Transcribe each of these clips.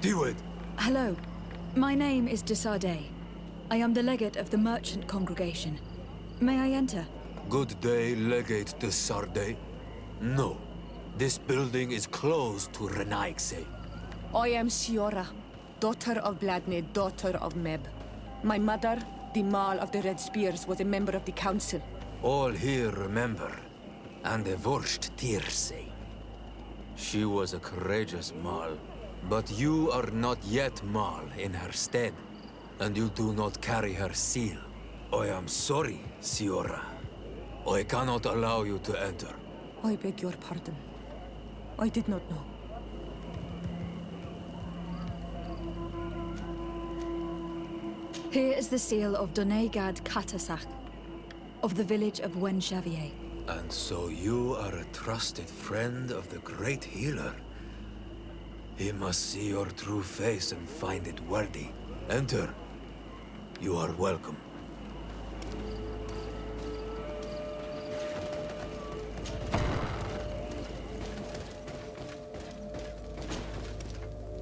Do it! Hello. My name is Desardet. I am the legate of the merchant congregation. May I enter? Good day, Legate de Sardet. No. This building is closed to Renaigse. I am Siora, daughter of Bladne, daughter of Meb. My mother, the Mal of the Red Spears, was a member of the council. All here remember, and the Vorst Tirse. She was a courageous Mal, but you are not yet Mal in her stead, and you do not carry her seal. I am sorry, Siora. I cannot allow you to enter. I beg your pardon. I did not know. Here is the seal of Donegad Katasach, of the village of Wenxavier. And so you are a trusted friend of the great healer. He must see your true face and find it worthy. Enter. You are welcome.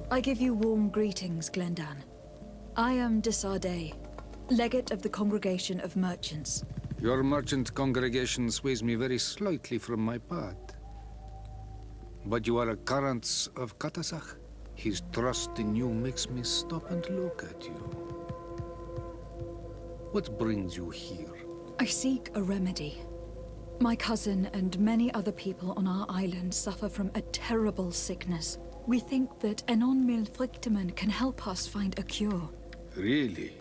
I give you warm greetings, Glendan. I am Desardet, legate of the Congregation of Merchants. Your merchant congregation sways me very slightly from my path. But you are a current of Katasach. His trust in you makes me stop and look at you. What brings you here? I seek a remedy. My cousin and many other people on our island suffer from a terrible sickness. We think that Enon Milfrichteman can help us find a cure. Really?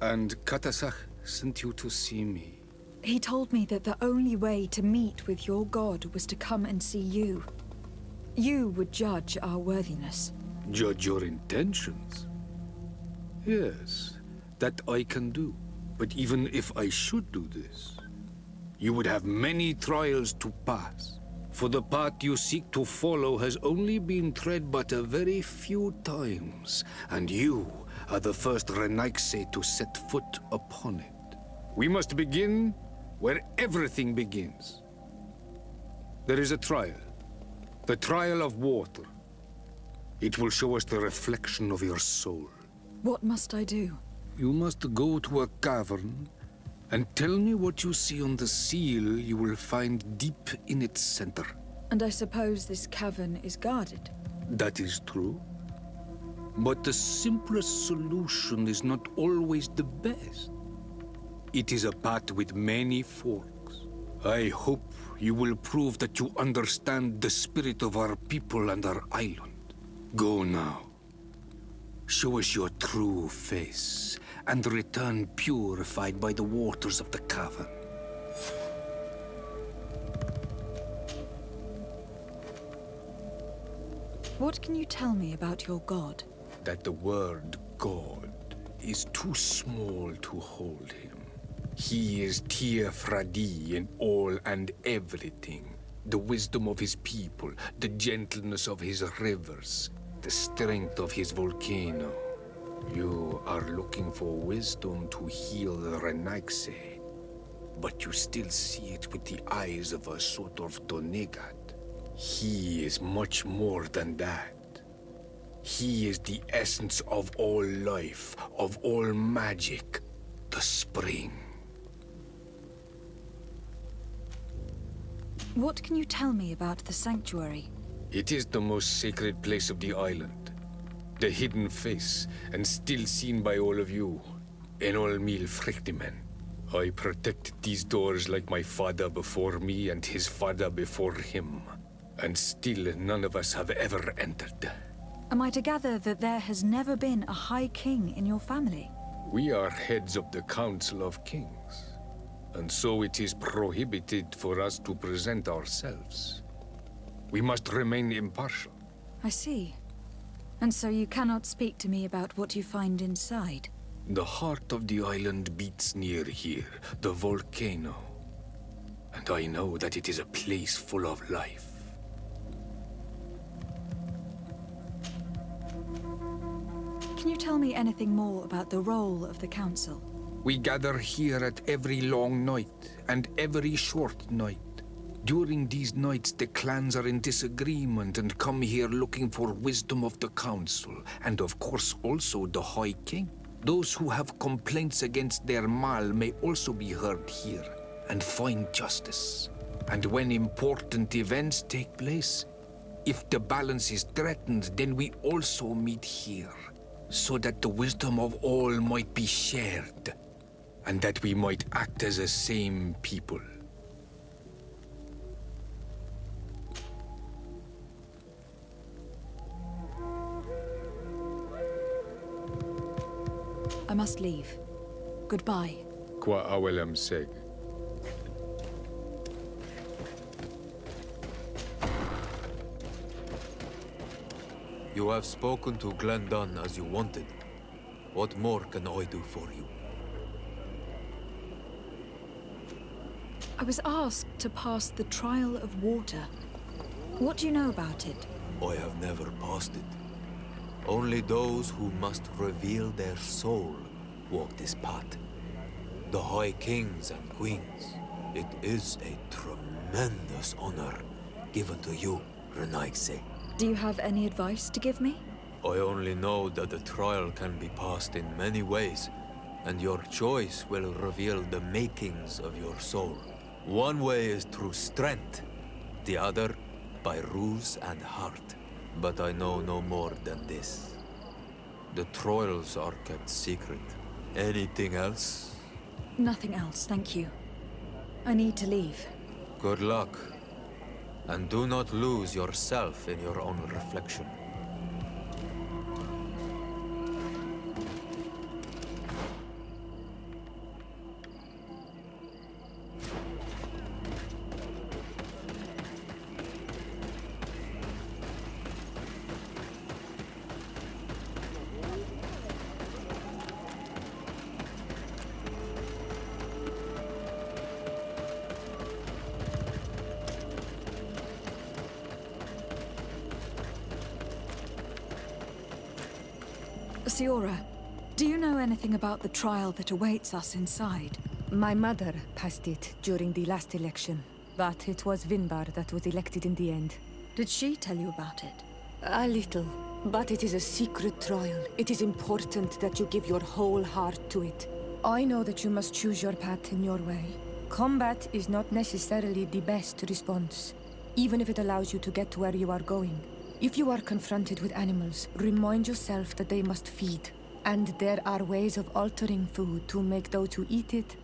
And Katasach sent you to see me? He told me that the only way to meet with your god was to come and see you. You would judge our worthiness. Judge your intentions? Yes, that I can do. But even if I should do this, you would have many trials to pass. For the path you seek to follow has only been tread but a very few times, and you are the first Renaigse to set foot upon it. We must begin where everything begins. There is a trial. The trial of water. It will show us the reflection of your soul. What must I do? You must go to a cavern and tell me what you see on the seal you will find deep in its center. And I suppose this cavern is guarded. That is true. But the simplest solution is not always the best. It is a path with many forks. I hope you will prove that you understand the spirit of our people and our island. Go now. Show us your true face, and return purified by the waters of the cavern. What can you tell me about your god? That the word God is too small to hold him. He is Tir Fradi in all and everything. The wisdom of his people, the gentleness of his rivers, the strength of his volcano. You are looking for wisdom to heal the Renaigse, but you still see it with the eyes of a sort of Donegat. He is much more than that. He is the essence of all life, of all magic, the spring. What can you tell me about the sanctuary? It is the most sacred place of the island. The hidden face, and still seen by all of you. Enol Mil Frichteman. I protected these doors like my father before me and his father before him. And still none of us have ever entered. Am I to gather that there has never been a High King in your family? We are heads of the Council of Kings. And so it is prohibited for us to present ourselves. We must remain impartial. I see. And so you cannot speak to me about what you find inside? The heart of the island beats near here, the volcano. And I know that it is a place full of life. Can you tell me anything more about the role of the Council? We gather here at every long night and every short night. During these nights, the clans are in disagreement and come here looking for wisdom of the council, and of course also the High King. Those who have complaints against their Mal may also be heard here and find justice. And when important events take place, if the balance is threatened, then we also meet here, so that the wisdom of all might be shared, and that we might act as a same people. I must leave. Goodbye. Qua awelam seg. You have spoken to Glendon as you wanted. What more can I do for you? I was asked to pass the trial of water. What do you know about it? I have never passed it. Only those who must reveal their soul walk this path. The High Kings and Queens. It is a tremendous honor given to you, Renaigse. Do you have any advice to give me? I only know that the trial can be passed in many ways, and your choice will reveal the makings of your soul. One way is through strength, the other by ruse and heart. But I know no more than this. The trials are kept secret. Anything else? Nothing else, thank you. I need to leave. Good luck. And do not lose yourself in your own reflection. Siora, do you know anything about the trial that awaits us inside? My mother passed it during the last election, but it was Vinbar that was elected in the end. Did she tell you about it? A little, but it is a secret trial. It is important that you give your whole heart to it. I know that you must choose your path in your way. Combat is not necessarily the best response, even if it allows you to get to where you are going. If you are confronted with animals, remind yourself that they must feed, and there are ways of altering food to make those who eat it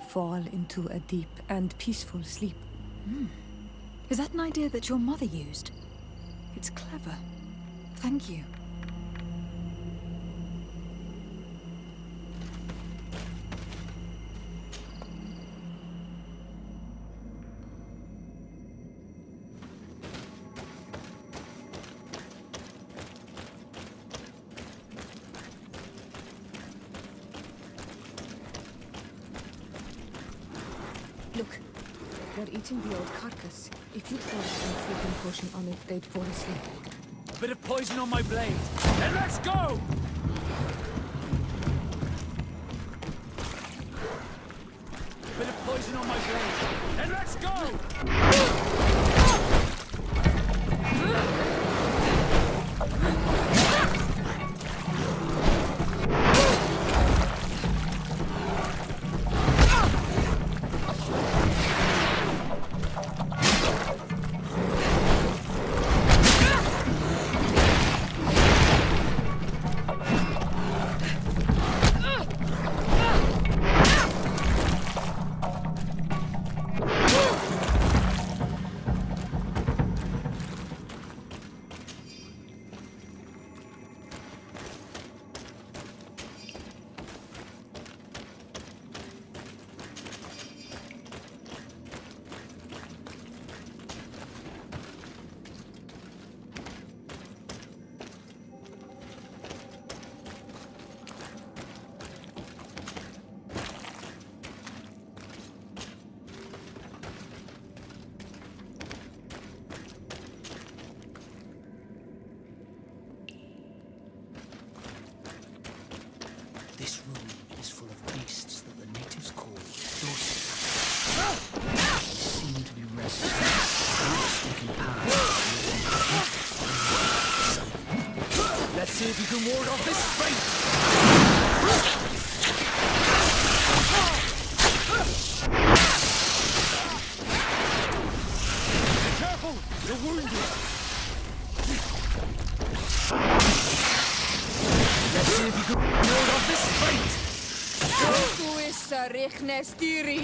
fall into a deep and peaceful sleep. Is that an idea that your mother used? It's clever. Thank you. Look, they're eating the old carcass. If you poured some sleeping potion on it, they'd fall asleep. A bit of poison on my blade. Then let's go! A bit of poison on my blade. Then let's go! This room is full of beasts that the natives call ghosts. They seem to be restless. see if you can ward off this fate! Be careful! You're wounded! Let's see if you can ward off this fate! Tu issa rechnes tiri.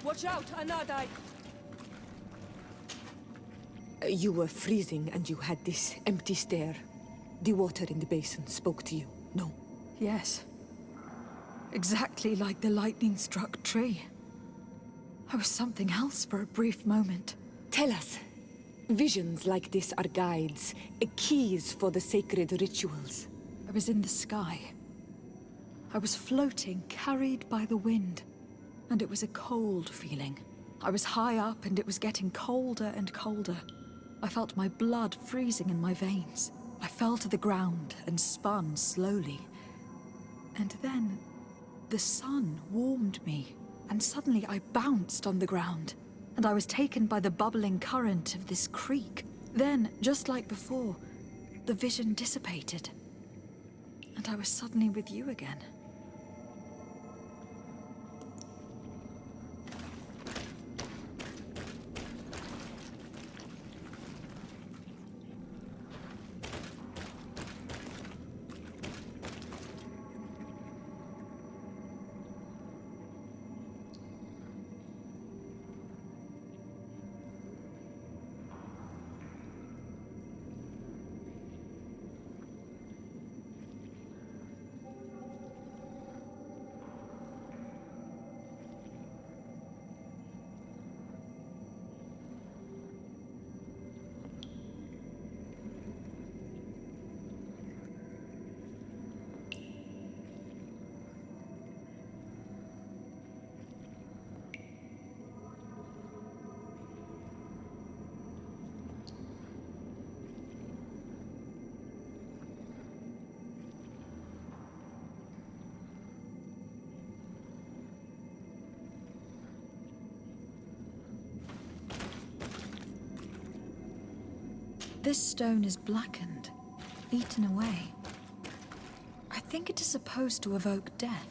Watch out, Anadai! You were freezing and you had this empty stare. The water in the basin spoke to you, no? Yes. Exactly like the lightning-struck tree. I was something else for a brief moment. Tell us. Visions like this are guides, keys for the sacred rituals. I was in the sky. I was floating, carried by the wind. And it was a cold feeling. I was high up and it was getting colder and colder. I felt my blood freezing in my veins. I fell to the ground and spun slowly. And then the sun warmed me, and suddenly I bounced on the ground, and I was taken by the bubbling current of this creek. Then, just like before, the vision dissipated, and I was suddenly with you again. This stone is blackened, eaten away. I think it is supposed to evoke death.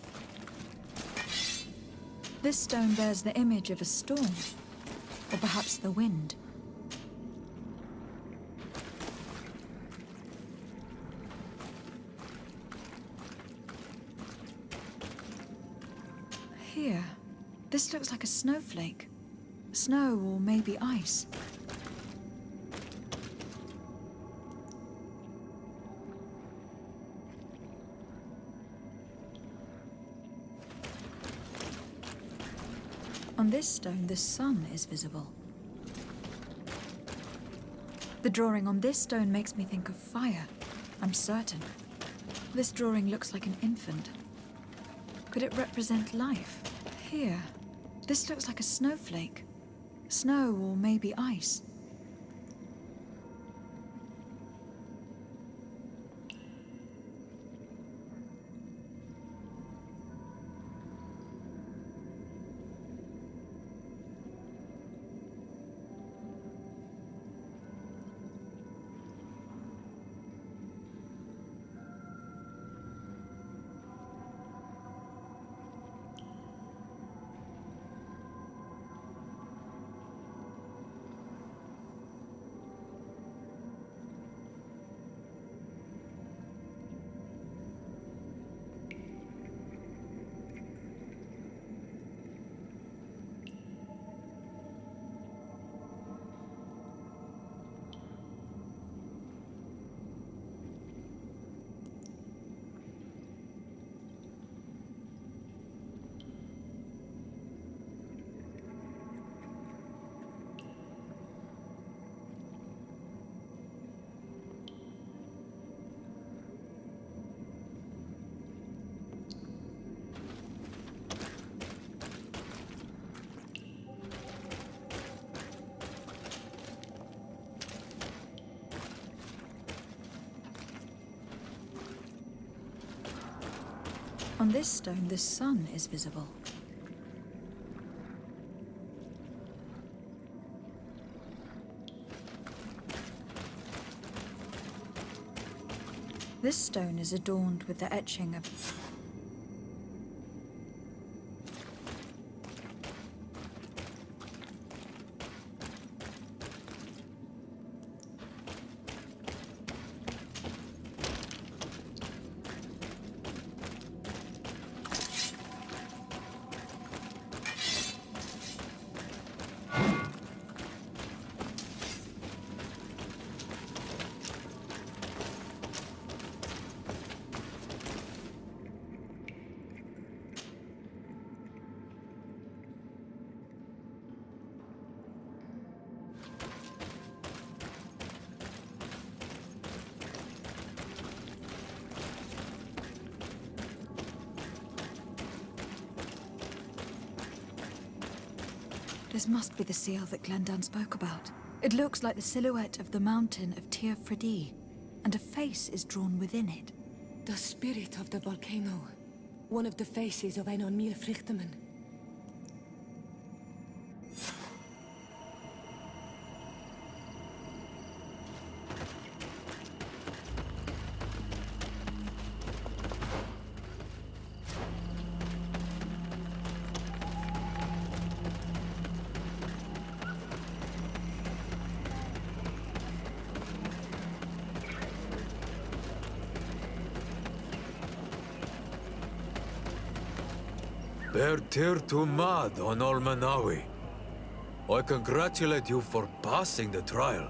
This stone bears the image of a storm, or perhaps the wind. Here, this looks like a snowflake. Snow or maybe ice. On this stone, the sun is visible. The drawing on this stone makes me think of fire, I'm certain. This drawing looks like an infant. Could it represent life? Here, this looks like a snowflake. Snow or maybe ice. On this stone, the sun is visible. This stone is adorned with the etching of... This must be the seal that Glendan spoke about. It looks like the silhouette of the mountain of Tir Fredi, and a face is drawn within it. The spirit of the volcano. One of the faces of Einon Míl Frichtemann. Ber tir to mad on Olmanawi. I congratulate you for passing the trial.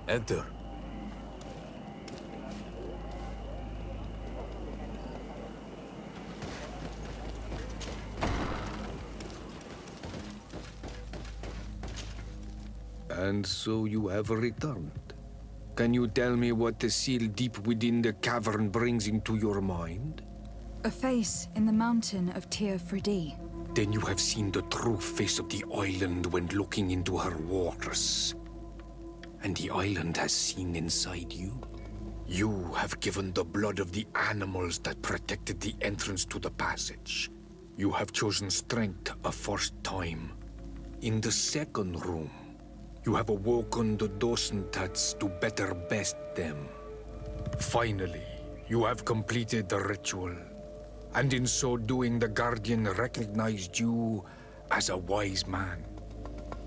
Enter. And so you have returned. Can you tell me what the seal deep within the cavern brings into your mind? A face in the mountain of Tir Fredi. Then you have seen the true face of the island when looking into her waters. And the island has seen inside you. You have given the blood of the animals that protected the entrance to the passage. You have chosen strength a first time. In the second room, you have awoken the Dosentats to better best them. Finally, you have completed the ritual. And in so doing, the Guardian recognized you as a wise man.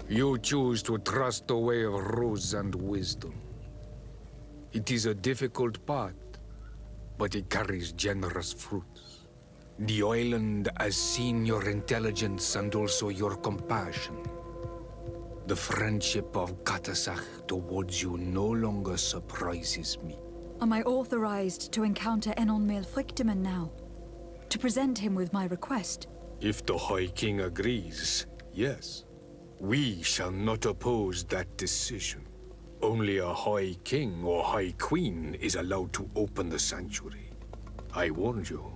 You choose to trust the way of ruse and wisdom. It is a difficult path, but it carries generous fruits. The island has seen your intelligence and also your compassion. The friendship of Katasach towards you no longer surprises me. Am I authorized to encounter Einon Míl Frichtemann now? To present him with my request? If the High King agrees, yes. We shall not oppose that decision. Only a High King or High Queen is allowed to open the sanctuary. I warned you.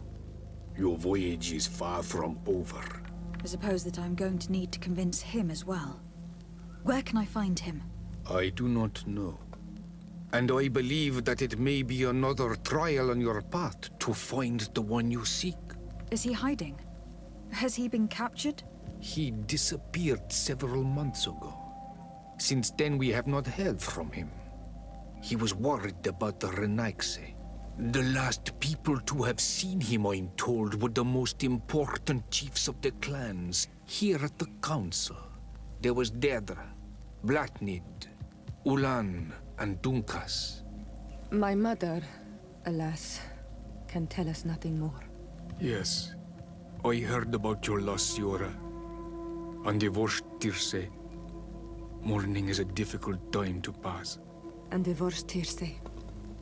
Your voyage is far from over. I suppose that I'm going to need to convince him as well. Where can I find him? I do not know. And I believe that it may be another trial on your path to find the one you seek. Is he hiding? Has he been captured? He disappeared several months ago. Since then, we have not heard from him. He was worried about the Renaigse. The last people to have seen him, I'm told, were the most important chiefs of the clans here at the council. There was Deirdre, Blatnid, Ulan, and Dunkas. My mother, alas, can tell us nothing more. Yes, I heard about your loss, Siora. And divorced Tirce. Mourning is a difficult time to pass. And divorced Tirce.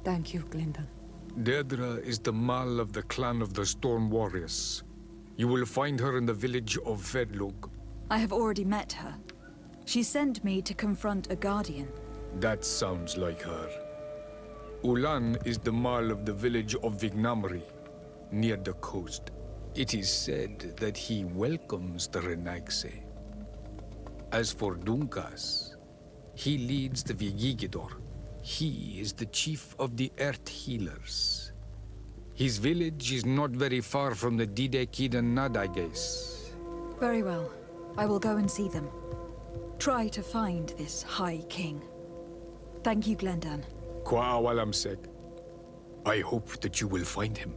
Thank you, Glendan. Deirdre is the Mal of the clan of the Storm Warriors. You will find her in the village of Vedlug. I have already met her. She sent me to confront a guardian. That sounds like her. Ulan is the Mal of the village of Vignamri, near the coast. It is said that he welcomes the Renaigse. As for Dunkas, he leads the Vigigidor. He is the chief of the Earth Healers. His village is not very far from the Didekidan Nad, I guess. Very well. I will go and see them. Try to find this High King. Thank you, Glendan. Kwa awalam sek. I hope that you will find him.